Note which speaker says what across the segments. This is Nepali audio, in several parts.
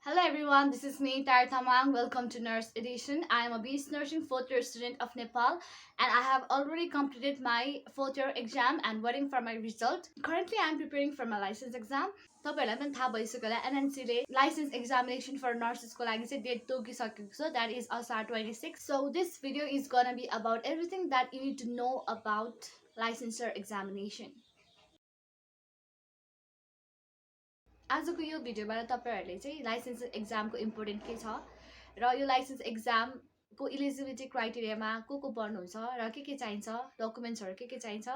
Speaker 1: Hello everyone, this is me Tar Thamang. Welcome to Nurse Edition. I am a BS Nursing fourth year student of Nepal and I have already completed my fourth year exam and waiting for my result. Currently I am preparing for my license exam. तपाईहरुलाई पनि थाहा भइसक्यो होला एनएनसीले लाइसेन्स एक्जामिनेसन फर नर्सेसको लागि चाहिँ डेट तोकिसकेको छ दैट इज असार 26. So this video is gonna be about everything that you need to know about licensure examination. आजको यो भिडियोबाट तपाईहरुले चाहिँ लाइसेन्स एक्जामको इम्पोर्टेन्ट के छ र यो लाइसेन्स एक्जामको इलिजिबिलिटी क्राइटेरियामा को पर्नुहुन्छ र के चाहिन्छ, डकुमेन्ट्सहरु के चाहिन्छ,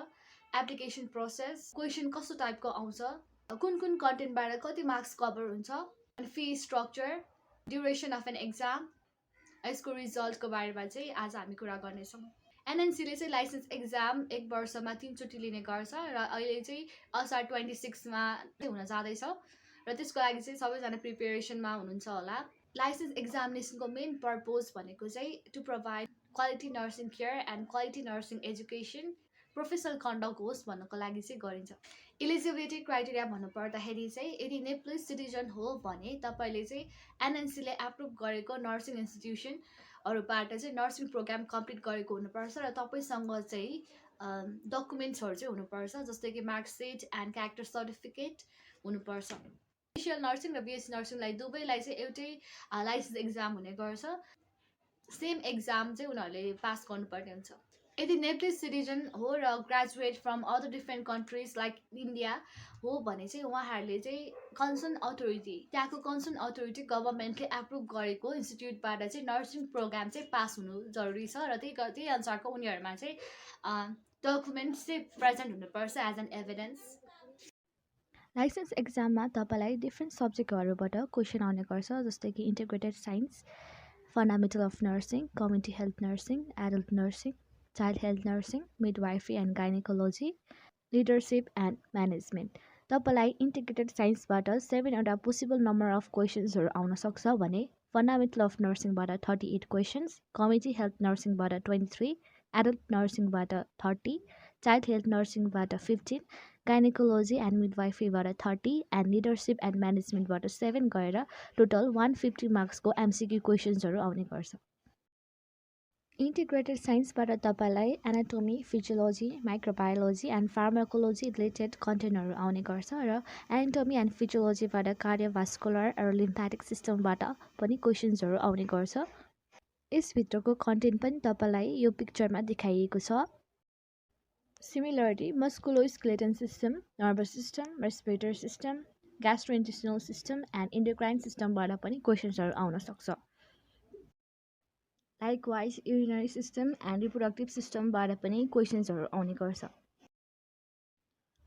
Speaker 1: एप्लिकेसन प्रोसेस, क्वेशन कस्तो टाइपको आउँछ, कुन कन्टेन्टबाट कति मार्क्स कभर हुन्छ, अनि fee structure, duration of an exam, यसको रिजल्टको बारेमा चाहिँ आज हामी कुरा गर्नेछौँ। एनएनसीले चाहिँ लाइसेन्स एक्जाम एक वर्षमा 3 चोटि लिने गर्छ र अहिले चाहिँ असार 26 मा हुन जाँदैछ र त्यसको लागि चाहिँ सबैजना प्रिपरेसनमा हुनुहुन्छ होला। लाइसेन्स एक्जामिनेसनको मेन पर्पज भनेको चाहिँ to provide quality nursing care and quality nursing education professional conduct होस् भन्नको लागि चाहिँ गरिन्छ। इलिजिबिलिटी क्राइटेरिया भन्नुपर्दाखेरि चाहिँ यदि नेप्लिज सिटिजन हो भने तपाईले चाहिँ एनएनसीले एप्रुभ गरेको नर्सिङ इन्स्टिट्युसनहरुबाट चाहिँ नर्सिङ प्रोग्राम कम्प्लिट गरेको हुनुपर्छ र तपाईसँग चाहिँ डकुमेन्ट्सहरु चाहिँ हुनुपर्छ जस्तै कि मार्कसिट एन्ड क्यारेक्टर सर्टिफिकेट हुनुपर्छ। इनिशियल नर्सिङ र बीएससी नर्सिङलाई दुवैलाई चाहिँ एउटै लाइसेन्स एक्जाम हुने गर्छ। सेम एक्जाम चाहिँ उनीहरूले पास गर्नुपर्ने हुन्छ। यदि नेप्लिज सिटिजन हो र graduate from other different countries like India हो भने चाहिँ उहाँहरूले चाहिँ कन्सर्न अथोरिटी त्यहाँको कन्सर्न अथोरिटी गभर्मेन्टले एप्रुभ गरेको इन्स्टिट्युटबाट चाहिँ नर्सिङ प्रोग्राम चाहिँ पास हुनु जरुरी छ र त्यही अनुसारको उनीहरूमा चाहिँ डकुमेन्ट्स चाहिँ प्रेजेन्ट हुनुपर्छ एज एन एभिडेन्स। लाइसेन्स एक्जाममा तपाईलाई डिफ्रेन्ट सब्जेक्टहरुबाट क्वेसन आउने गर्छ जस्तै कि integrated science, fundamental of nursing, community health nursing, adult nursing, child health nursing, midwifery and gynaecology, leadership and management. तपाईलाई इन्टिग्रेटेड साइन्सबाट 7 वटा पोसिबल नम्बर अफ क्वेसन्सहरु आउन सक्छ भने फन्डामेन्टल अफ नर्सिङबाट 38 क्वेसन्स, कम्युनिटी हेल्थ नर्सिङबाट 23, एडल्ट नर्सिङबाट 30, चाइल्ड हेल्थ नर्सिङबाट 15, गाइनेकोलोजी एन्ड मिडवाइफरीबाट 30 एन्ड लिडरसिप एन्ड म्यानेजमेन्टबाट 7 गएर टोटल 150 मार्क्सको एमसीक्यू क्वेसन्सहरु आउने गर्छ। इन्टिग्रेटेड साइन्सबाट तपाईलाई anatomy, physiology, microbiology and pharmacology related कन्टेन्टहरु आउने गर्छ र एनाटोमी एन्ड फिजियोलोजीबाट कार्डियोभास्कुलर र लिम्फेटिक सिस्टमबाट पनि क्वेसन्सहरु आउने गर्छ। यसभित्रको कन्टेन्ट पनि तपाईलाई यो पिक्चरमा देखाइएको छ। Similarly, musculoskeletal system, nervous system, respiratory system, gastrointestinal system and endocrine system बाट पनि क्वेसन्सहरु आउन सक्छ। Likewise, urinary system and reproductive system बाट पनि क्वेसन्सहरु आउने गर्छ।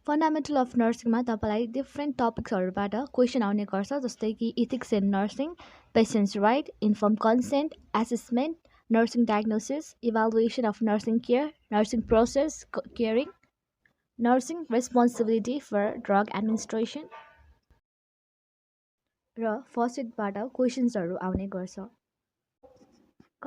Speaker 1: फन्डामेन्टल अफ नर्सिङमा तपाईलाई डिफ्रेन्ट टपिक्सहरुबाट क्वेसन आउने गर्छ जस्तै कि ethics in nursing, patients right, inform consent, assessment, nursing diagnosis, evaluation of nursing care, nursing process caring, nursing responsibility for drug administration र फर्स्टएडबाट क्वेसन्सहरु आउने गर्छ।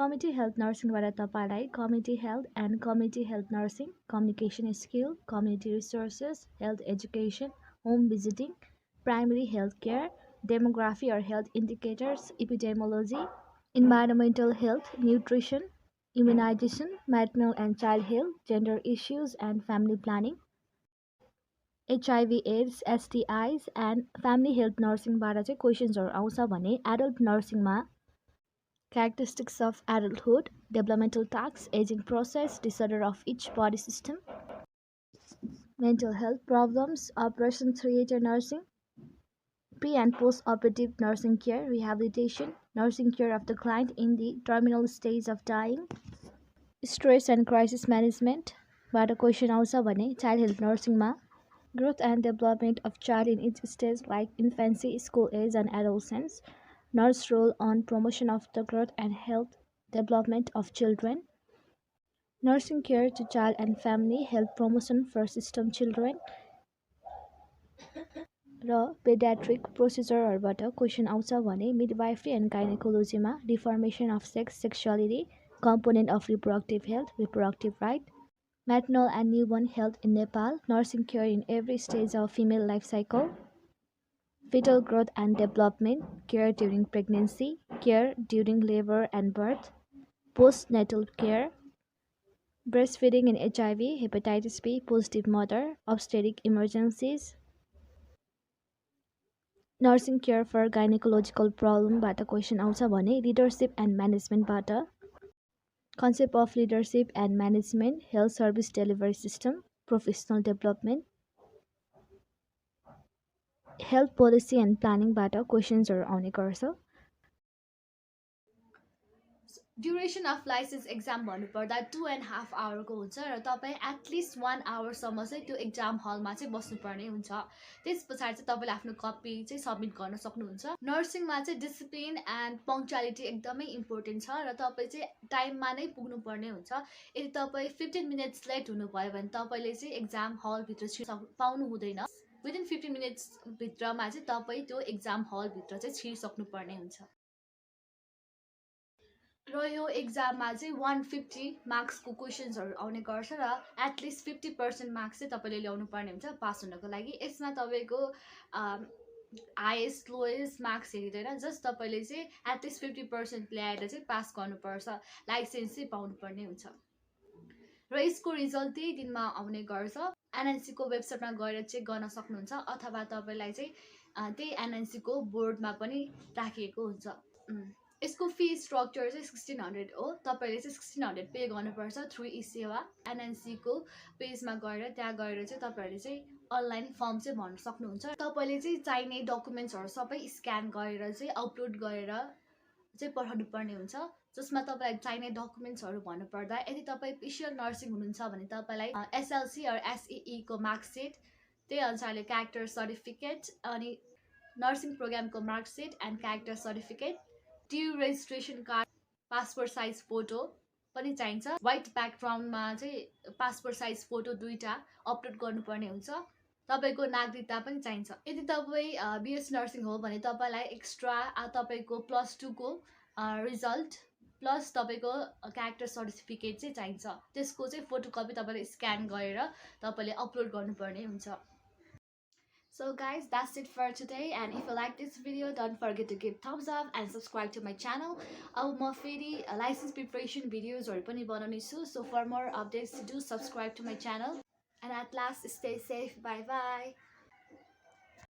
Speaker 1: कम्युनिटी हेल्थ नर्सिङबाट तपाईलाई community health and community health nursing, communication skill, community resources, health education, home visiting, primary health care, demography or health indicators, epidemiology, environmental health, nutrition, immunization, maternal and child health, gender issues and family planning, HIV AIDS, STIs and family health nursingबाट चाहिँ क्वेसन्सहरु आउँछ भने adult नर्सिङमा characteristics of adulthood, developmental tasks, aging process, disorder of each body system, mental health problems, operation theater nursing, pre and post operative nursing care, rehabilitation, nursing care of the client in the terminal stage of dying, stress and crisis management बाट क्वेसन आउँछ भने चाइल्ड हेल्थ नर्सिङमा growth and development of child in each stage like infancy, school age and adolescence, nurse role on promotion of the growth and health development of children, nursing care to child and family health promotion for system children र पेडियाट्रिक प्रोसिजरहरुबाट क्वेसन आउँछ भने मिडवाइफरी एन्ड गाइनेकोलोजीमा deformation of sex, sexuality, component of reproductive health, reproductive right, maternal and newborn health in Nepal, nursing care in every stage of female life cycle, fetal growth and development, care during pregnancy, care during labor and birth, postnatal care, breastfeeding in HIV, hepatitis B, positive mother, obstetric emergencies, nursing care for gynecological problemबाट क्वेसन आउँछ भने leadership and managementबाट concept of leadership and management, health service delivery system, professional development, health policy and planningबाट क्वेसन्सहरू आउने गर्छ ड्युरेसन अफ लाइसेन्स एक्जाम भन्नुपर्दा 2.5 आवरको हुन्छ र तपाईँ एटलिस्ट 1 आवरसम्म चाहिँ त्यो एक्जाम हलमा चाहिँ बस्नुपर्ने हुन्छ त्यस पछाडि चाहिँ तपाईँले आफ्नो कपी चाहिँ सबमिट गर्न सक्नुहुन्छ नर्सिङमा चाहिँ डिसिप्लिन एन्ड पङ्क्चुअलिटी एकदमै इम्पोर्टेन्ट छ र तपाईँ चाहिँ टाइममा नै पुग्नुपर्ने हुन्छ यदि तपाईँ 15 मिनट्स लेट हुनुभयो भने तपाईँले चाहिँ एक्जाम हलभित्र छिर्न पाउनु हुँदैन विदिन 15 मिनट्सभित्रमा चाहिँ तपाईँ त्यो एक्जाम हलभित्र चाहिँ छिरिसक्नुपर्ने हुन्छ र यो एक्जाममा चाहिँ 150 मार्क्सको क्वेसन्सहरू आउने गर्छ र एटलिस्ट 50% मार्क्स चाहिँ तपाईँले ल्याउनु पर्ने हुन्छ पास हुनको लागि यसमा तपाईँको हाइएस्ट लोएस्ट मार्क्स हेरिँदैन जस्ट तपाईँले चाहिँ एटलिस्ट 50% ल्याएर चाहिँ पास गर्नुपर्छ लाइसेन्स चाहिँ पाउनुपर्ने हुन्छ र यसको रिजल्ट त्यही दिनमा आउने गर्छ एनएनसीको वेबसाइटमा गएर चेक गर्न सक्नुहुन्छ अथवा तपाईँलाई चाहिँ त्यही एनएनसीको बोर्डमा पनि राखिएको हुन्छ यसको फी स्ट्रक्चर चाहिँ 1600 हो तपाईँले चाहिँ 1600 पे गर्नुपर्छ थ्रु ई सेवा एनएनसीको पेजमा गएर त्यहाँ गएर चाहिँ तपाईँहरूले चाहिँ अनलाइन फर्म चाहिँ भर्न सक्नुहुन्छ तपाईँले चाहिँ चाहिने डकुमेन्ट्सहरू सबै स्क्यान गरेर चाहिँ अपलोड गरेर चाहिँ पठाउनु पर्ने हुन्छ जसमा तपाईँलाई चाहिने डकुमेन्ट्सहरू भन्नुपर्दा यदि तपाईँ पेसियल नर्सिङ हुनुहुन्छ भने तपाईँलाई एसएलसी र एसइईको मार्कसिट त्यही अनुसारले क्यारेक्टर सर्टिफिकेट अनि नर्सिङ प्रोग्रामको marksheet and character certificate due registration card passport size photo पनि चाहिन्छ व्हाइट ब्याकग्राउन्डमा चाहिँ पासपोर्ट साइज फोटो दुईटा अपलोड गर्नुपर्ने हुन्छ तपाईँको नागरिकता पनि चाहिन्छ यदि तपाईँ बिएस नर्सिङ हो भने तपाईँलाई एक्स्ट्रा तपाईँको +2 को रिजल्ट प्लस तपाईँको क्यारेक्टर सर्टिफिकेट चाहिँ चाहिन्छ त्यसको चाहिँ फोटोकपी तपाईँले स्क्यान गरेर तपाईँले अपलोड गर्नुपर्ने हुन्छ So guys, that's it for today, and if you like this video, don't forget to give thumbs up and subscribe to my channel. अब म फेरि license preparation videosहरू पनि बनाउने छु, so for more updates do subscribe to my channel. And at last, stay safe. Bye bye.